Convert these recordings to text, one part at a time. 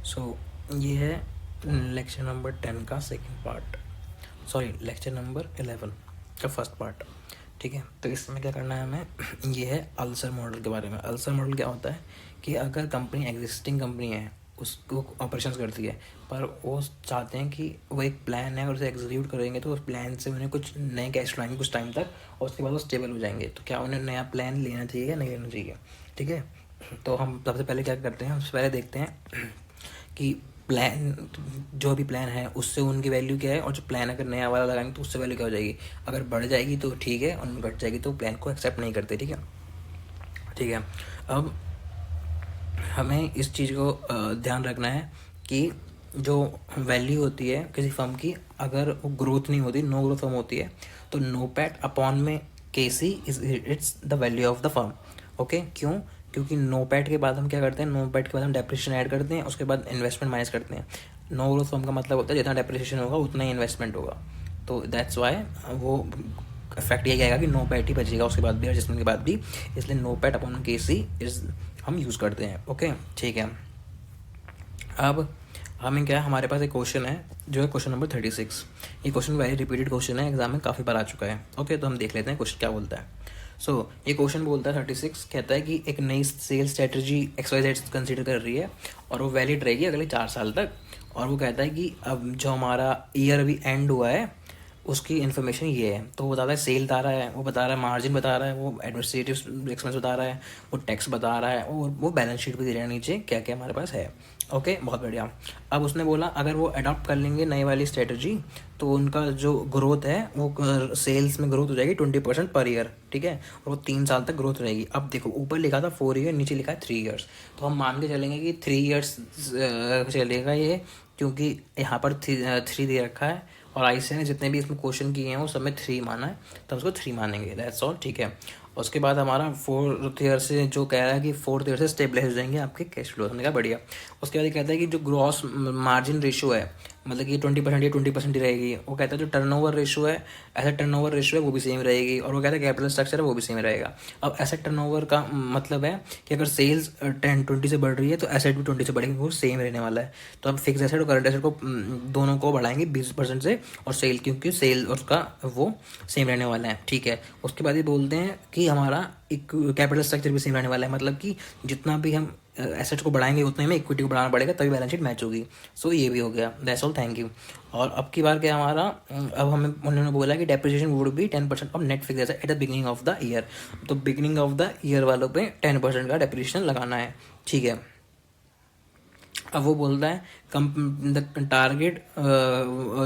सो ये है lecture number 10 का second part, sorry lecture number 11 का फर्स्ट पार्ट। ठीक है, तो इसमें क्या करना है हमें, ये है अल्सर मॉडल के बारे में। अल्सर मॉडल क्या होता है कि अगर कंपनी एग्जिस्टिंग कंपनी है, उसको ऑपरेशंस करती है, पर वो चाहते हैं कि वो एक प्लान है और उसे एग्जीक्यूट करेंगे, तो उस प्लान से उन्हें कुछ नए कैश लाएंगे कुछ टाइम तक, और उसके बाद वो स्टेबल हो जाएंगे। तो क्या उन्हें नया प्लान लेना चाहिए या नहीं लेना चाहिए? ठीक है, तो हम सबसे पहले क्या करते हैं, सबसे पहले देखते हैं कि प्लान, जो भी प्लान है उससे उनकी वैल्यू क्या है, और जो प्लान अगर नया वाला लगाएंगे तो उससे वैल्यू क्या हो जाएगी। अगर बढ़ जाएगी तो ठीक है, और घट जाएगी तो प्लान को एक्सेप्ट नहीं करते। ठीक है, ठीक है। अब हमें इस चीज़ को ध्यान रखना है कि जो वैल्यू होती है किसी फर्म की, अगर वो ग्रोथ नहीं होती, नो ग्रोथ फर्म होती है, तो नो पैट अपॉन में K C is its the value of the firm. Okay, क्यों? क्योंकि नो पैट के बाद हम क्या करते हैं, नो पैट के बाद हम डेप्रिसिएशन ऐड करते हैं, उसके बाद इन्वेस्टमेंट माइनस करते हैं। नो ग्रोथ फर्म का मतलब होता है जितना डेप्रिसिएशन होगा उतना ही इन्वेस्टमेंट होगा, तो दैट्स वाई वो इफेक्ट ये आएगा कि नो पैट ही बचेगा उसके बाद भी, एडजस्टमेंट के बाद भी। इसलिए नो पैट अपॉन के सी इज हम यूज़ करते हैं। ओके, ठीक है। अब हमें क्या है, हमारे पास एक क्वेश्चन है जो है क्वेश्चन नंबर 36। ये क्वेश्चन वेरी रिपीटेड क्वेश्चन है, एग्जाम में काफ़ी बार आ चुका है। ओके, तो हम देख लेते हैं क्वेश्चन क्या बोलता है। सो ये क्वेश्चन बोलता है 36, कहता है कि एक नई सेल्स स्ट्रेटजी XYZ कंसीडर कर रही है और वो वैलिड रहेगी अगले 4 साल तक। और वो कहता है कि अब जो हमारा ईयर अभी एंड हुआ है उसकी इन्फॉर्मेशन ये है। तो वो बता रहा है सेल बता रहा है, वो बता रहा है मार्जिन बता रहा है, वो एडमिनिस्ट्रेटिव एक्सपेंस बता रहा है, वो टैक्स बता रहा है, और वो बैलेंस शीट भी दे रहा है नीचे क्या क्या हमारे पास है। ओके, बहुत बढ़िया। अब उसने बोला अगर वो अडॉप्ट कर लेंगे नई वाली स्ट्रेटजी, तो उनका जो ग्रोथ है वो सेल्स में ग्रोथ हो जाएगी 20% पर ईयर। ठीक है, और वो 3 साल तक ग्रोथ रहेगी। अब देखो ऊपर लिखा था 4 ईयर, नीचे लिखा है 3 ईयर्स, तो हम मान के चलेंगे कि 3 ईयर्स चलेगा ये, क्योंकि यहाँ पर 3 दे रखा है, और आईसीए ने जितने भी इसमें क्वेश्चन किए हैं वो सब में 3 माना है, तो हम उसको 3 मानेंगे, दैट्स ऑल। ठीक है, उसके बाद हमारा 4th ईयर से जो कह रहा है कि 4th ईयर से स्टेबलाइज हो जाएंगे आपके कैश फ्लो, हमने कहा बढ़िया। उसके बाद ये कहता है कि जो ग्रॉस मार्जिन रेशियो है, मतलब कि 20% या 20% ही रहेगी। वो कहता है जो टर्नओवर रेशियो है, एसेट टर्नओवर रेशियो है वो भी सेम रहेगी। और वो कहता है कैपिटल स्ट्रक्चर है वो भी सेम रहेगा। अब एसेट टर्नओवर का मतलब है कि अगर सेल्स 20 से बढ़ रही है तो एसेट भी 20 से बढ़ेंगे, वो सेम रहने वाला है। तो हम फिक्स एसेट और करंट एसेट को दोनों को बढ़ाएंगे 20% से, और सेल क्योंकि सेल उसका वो सेम रहने वाला है। ठीक है, उसके बाद ये बोलते हैं कि हमारा एक कैपिटल स्ट्रक्चर भी सेम रहने वाला है, मतलब कि जितना भी हम एसेट को बढ़ाएंगे उतने में इक्विटी को बढ़ाना पड़ेगा, तभी बैलेंस शीट मैच होगी। सो ये भी हो गया, दैट्स ऑल, थैंक यू। और अब की बार क्या हमारा, अब हमें उन्होंने बोला कि depreciation would be 10% of net fix asset at the beginning of the year. तो बिगिनिंग ऑफ द ईयर वालों पे 10% का डेप्रिसिएशन लगाना है। ठीक है, अब वो बोलता है टारगेट,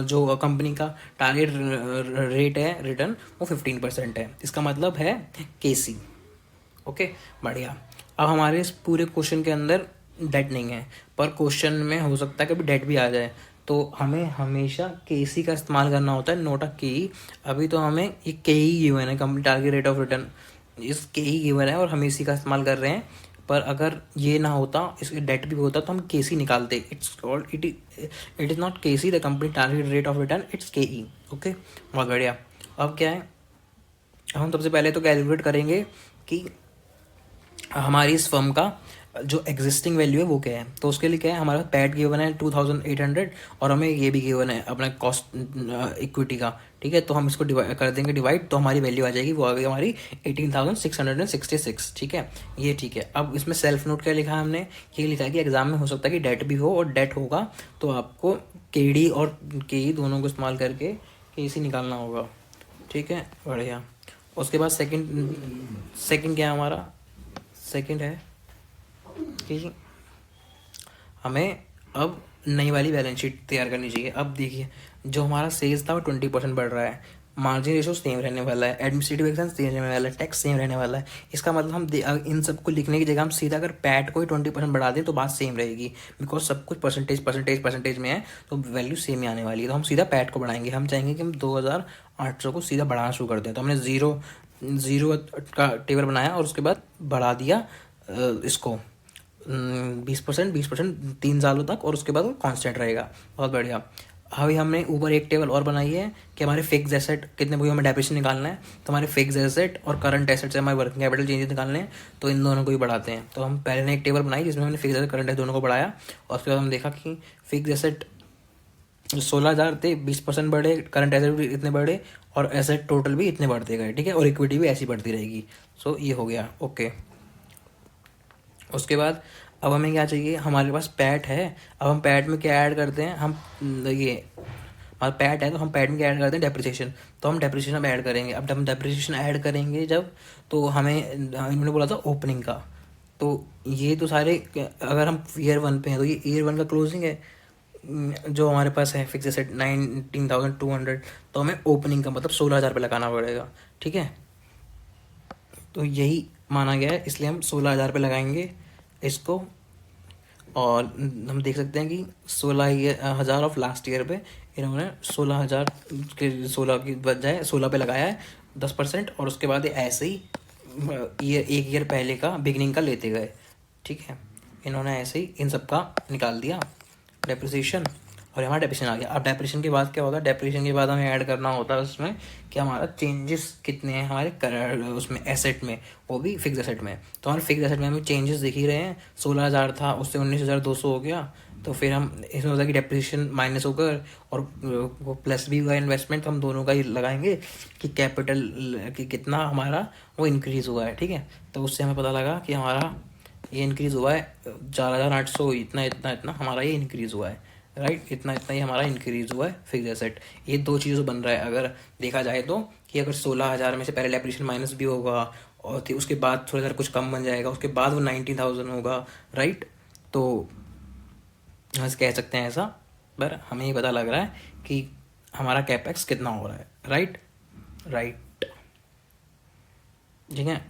जो कंपनी का टारगेट रेट है रिटर्न वो 15% है। इसका मतलब है केसी। ओके, बढ़िया। अब हमारे इस पूरे क्वेश्चन के अंदर डेट नहीं है, पर क्वेश्चन में हो सकता है कभी डेट भी आ जाए, तो हमें हमेशा केसी का इस्तेमाल करना होता है, नोट अ के। अभी तो हमें ये के ही गिवन है, company target rate of return, इस के ही गिवन है और हम इसी का इस्तेमाल कर रहे हैं। पर अगर ये ना होता, इसके डेट भी होता, तो हम केसी निकालते। It is not KC the company target rate of return, it's K E. Okay, बहुत बढ़िया। अब क्या है, हम सबसे पहले तो कैलकुलेट करेंगे कि हमारी इस फर्म का जो एग्जिस्टिंग वैल्यू है वो क्या है। तो उसके लिए क्या है, हमारा पैट गिवन है 2800, और हमें ये भी गिवन है अपना कॉस्ट इक्विटी का। ठीक है, तो हम इसको कर देंगे डिवाइड, तो हमारी वैल्यू आ जाएगी, वो आ गई हमारी 18,666। ठीक है, ये ठीक है। अब इसमें सेल्फ नोट क्या लिखा है हमने, ये लिखा है कि एग्जाम में हो सकता है कि डेट भी हो, और डेट होगा तो आपको के डी और के ई दोनों को इस्तेमाल करके के सी निकालना होगा। ठीक है, बढ़िया। उसके बाद सेकंड क्या है हमारा, सेकंड है कि हमें अब नई वाली बैलेंस शीट तैयार करनी चाहिए। अब देखिए, जो हमारा सेल्स था वो 20% बढ़ रहा है, मार्जिन रेशो सेम रहने वाला है, एडमिनिस्ट्रेटिव एक्सपेंस सेम रहने वाला है, टैक्स सेम रहने वाला है। इसका मतलब हम इन सबको लिखने की जगह हम सीधा अगर पैट को ही 20% बढ़ा दें तो बात सेम रहेगी, बिकॉज सब कुछ परसेंटेज में है, तो वैल्यू सेम ही आने वाली है। तो हम सीधा पैट को बढ़ाएंगे, हम चाहेंगे कि हम 2800 को सीधा बढ़ाना शुरू कर दें। तो हमने जीरो का टेबल बनाया और उसके बाद बढ़ा दिया इसको 20%, 20% 3 सालों तक, और उसके बाद वो कांस्टेंट रहेगा। बहुत बढ़िया। अभी हमने ऊपर एक टेबल और बनाई है कि हमारे फिक्स एसेट कितने, कोई हमें डेप्रिसिएशन निकालना है, तो हमारे फिक्स एसेट और करंट एसेट से हमारे वर्किंग कैपिटल चेंजेस निकालने हैं, तो इन दोनों को ही बढ़ाते हैं। तो हम पहले ने एक टेबल बनाई जिसमें हमने फिक्स एसेट करंट एसेट दोनों को बढ़ाया, और उसके बाद हमने देखा कि फिक्स एसेट 16,000 थे, 20% बढ़े, करंट एसेट भी इतने बढ़े, और एसेट टोटल भी इतने बढ़ते गए, ठीक है, और इक्विटी भी ऐसी बढ़ती रहेगी। सो ये हो गया, ओके। उसके बाद अब हमें क्या चाहिए, हमारे पास पैट है। अब हम पैट में क्या ऐड करते हैं, हम ये हमारा पैट है तो हम पैट में क्या ऐड करते हैं, डेप्रिसिएशन। तो हम डेप्रिसिएशन अब ऐड करेंगे। अब हम डेप्रिसिएशन ऐड करेंगे जब, तो हमें इन्होंने बोला था ओपनिंग का, तो ये तो सारे, अगर हम ईयर 1 पे हैं तो ये ईयर 1 का क्लोजिंग है जो हमारे पास है फिक्स एसेट 19,200, तो हमें ओपनिंग का मतलब 16,000 पे लगाना पड़ेगा, ठीक है। तो यही माना गया है, इसलिए हम 16,000 पे लगाएंगे इसको। और हम देख सकते हैं कि 16,000 ऑफ लास्ट ईयर पे इन्होंने 16,000 के 16 की बजाय 16 पे लगाया है 10%, और उसके बाद ये ऐसे ही एक ईयर पहले का बिगनिंग का लेते गए, ठीक है। इन्होंने ऐसे ही इन सब का निकाल दिया डेप्रिसिएशन, और हमारा डेप्रिसिएशन आ गया। अब डेप्रिसिएशन के बाद क्या होता है, डेप्रिसिएशन के बाद हमें ऐड करना होता है उसमें कि हमारा चेंजेस कितने हैं हमारे उसमें एसेट में, वो भी फिक्स एसेट में। तो हमारे फिक्स एसेट में हमें चेंजेस दिख ही रहे हैं, 16,000 था उससे 19,200 हो गया। तो फिर हम इसमें होता है कि डेप्रिसिएशन माइनस होकर और वो प्लस भी हुआ इन्वेस्टमेंट, तो हम दोनों का ही लगाएंगे कि कैपिटल कि कितना हमारा वो इंक्रीज़ हुआ है, ठीक है। तो उससे हमें पता लगा कि हमारा ये इंक्रीज़ हुआ है 4,800, इतना इतना इतना हमारा ये इंक्रीज़ हुआ है, राइट, इतना इतना ही हमारा इंक्रीज़ हुआ है फिक्स एसेट। ये दो चीज़ों बन रहा है अगर देखा जाए तो, कि अगर 16,000 में से पहले डेप्रिसिएशन माइनस भी होगा और उसके बाद थोड़ा सा कुछ कम बन जाएगा, उसके बाद वो 19,000 होगा, राइट। तो हम कह सकते हैं ऐसा, पर हमें ये पता लग रहा है कि हमारा कैपेक्स कितना हो रहा है, राइट, ठीक है।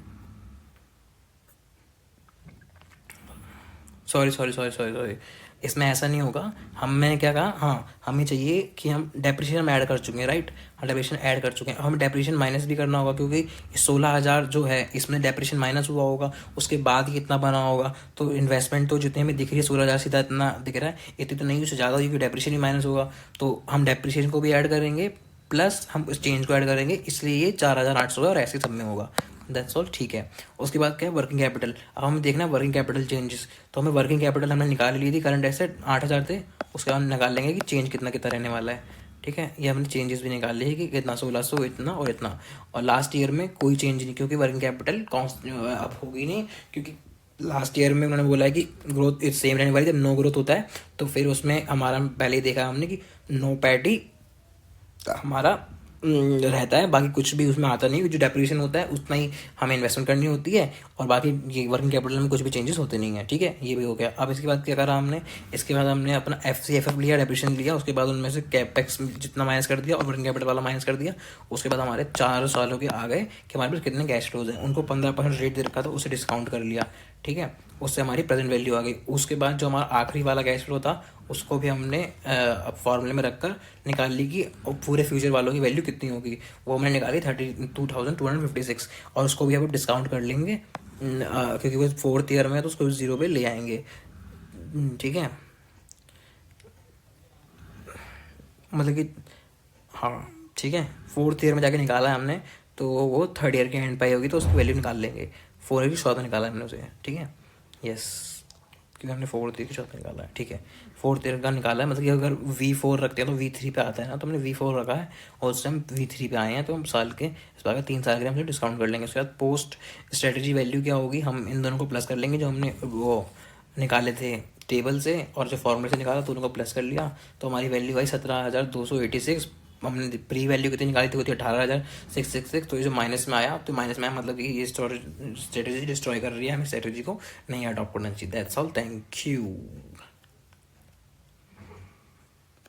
सॉरी, इसमें ऐसा नहीं होगा। हमने क्या कहा, हाँ हमें चाहिए कि हम डेप्रिसिएशन हम ऐड कर चुके हैं, राइट, हम डेप्रिसिएशन ऐड कर चुके हैं, हमें डेप्रिसिएशन माइनस भी करना होगा क्योंकि 16,000 जो है इसमें डेप्रिसिएशन माइनस हुआ होगा, उसके बाद ही इतना बना होगा। तो इन्वेस्टमेंट तो जितने हमें दिख रही है 16,000 सीधा इतना दिख रहा है, इतनी तो नहीं, उससे ज़्यादा क्योंकि डेप्रिसिएशन ही माइनस होगा। तो हम डेप्रिसिएशन को भी ऐड करेंगे प्लस हम उस चेंज को ऐड करेंगे, इसलिए ये 4,800 है और ऐसे सब में होगा, दैट्स ऑल, ठीक है। उसके बाद क्या है, वर्किंग कैपिटल। अब हमें देखना है वर्किंग कैपिटल चेंजेस। तो हमें वर्किंग कैपिटल हमने निकाल ली थी, करंट एसेट 8,000 थे, उसके बाद निकाल लेंगे कि चेंज कितना कितना रहने वाला है, ठीक है। ये हमने चेंजेस भी निकाल लिए कि कितना 1,600 इतना और इतना, और लास्ट ईयर में कोई चेंज नहीं क्योंकि वर्किंग कैपिटल अब होगी नहीं, क्योंकि लास्ट ईयर में उन्होंने बोला है कि ग्रोथ इज सेम रहने वाली, जब नो ग्रोथ होता है तो फिर उसमें हमारा पहले ही देखा हमने कि नो पैटी हमारा रहता है, बाकी कुछ भी उसमें आता नहीं, जो डेप्रिसिएशन होता है उतना ही हमें इन्वेस्टमेंट करनी होती है, और बाकी ये वर्किंग कैपिटल में कुछ भी चेंजेस होते नहीं है, ठीक है। ये भी हो गया। अब इसके बाद क्या करा हमने, इसके बाद हमने अपना FCFF लिया, डेप्रिसिएशन लिया, उसके बाद उनमें से कैपेक्स जितना माइनस कर दिया और वर्किंग कैपिटल वाला माइनस कर दिया। उसके बाद हमारे 4 सालों के आ गए कि हमारे पास कितने कैश फ्लोज हैं, उनको 15% रेट दे रखा था, उसे डिस्काउंट कर लिया, ठीक है, उससे हमारी प्रेजेंट वैल्यू आ गई। उसके बाद जो हमारा आखिरी वाला कैश फ्लो था उसको भी हमने फॉर्मूले में रखकर निकाल ली कि पूरे फ्यूचर वालों की वैल्यू कितनी होगी, वो हमने निकाली 32,256, और उसको भी अब डिस्काउंट कर लेंगे क्योंकि वो 4th ईयर में है तो उसको 0 पे ले आएंगे, ठीक है। मतलब कि हाँ ठीक है, 4th ईयर में जाके निकाला है हमने, तो वो 3rd ईयर के एंड पे होगी तो उसकी वैल्यू निकाल लेंगे। 4 ईयर की शॉर्ट में निकाला है हमने उसे, ठीक है, यस, क्योंकि हमने 4th ईयर की शॉर्ट में निकाला है, ठीक है। 4th ईयर का निकाला है, मतलब कि अगर V4 रखते हैं तो V3 पे आता है ना, तो हमने V4 रखा है और उस टाइम V3 पे आए हैं, तो हम साल के इस बार 3 साल के लिए हमसे डिस्काउंट कर लेंगे। उसके बाद पोस्ट स्ट्रेटजी वैल्यू क्या होगी, हम इन दोनों को प्लस कर लेंगे जो हमने वो निकाले थे टेबल से, और जो फॉर्मूले से निकाला तो उनको प्लस कर लिया, तो हमारी वैल्यू आई 17,286। हमने प्री वैल्यू कितनी निकाली थी, वो थी 18,666। तो ये जो माइनस में आया, तो माइनस में आया मतलब कि ये स्ट्रेटजी डिस्ट्रॉय कर रही है, हमें स्ट्रेटजी को नहीं अडॉप्ट करना चाहिए। That's all, thank you.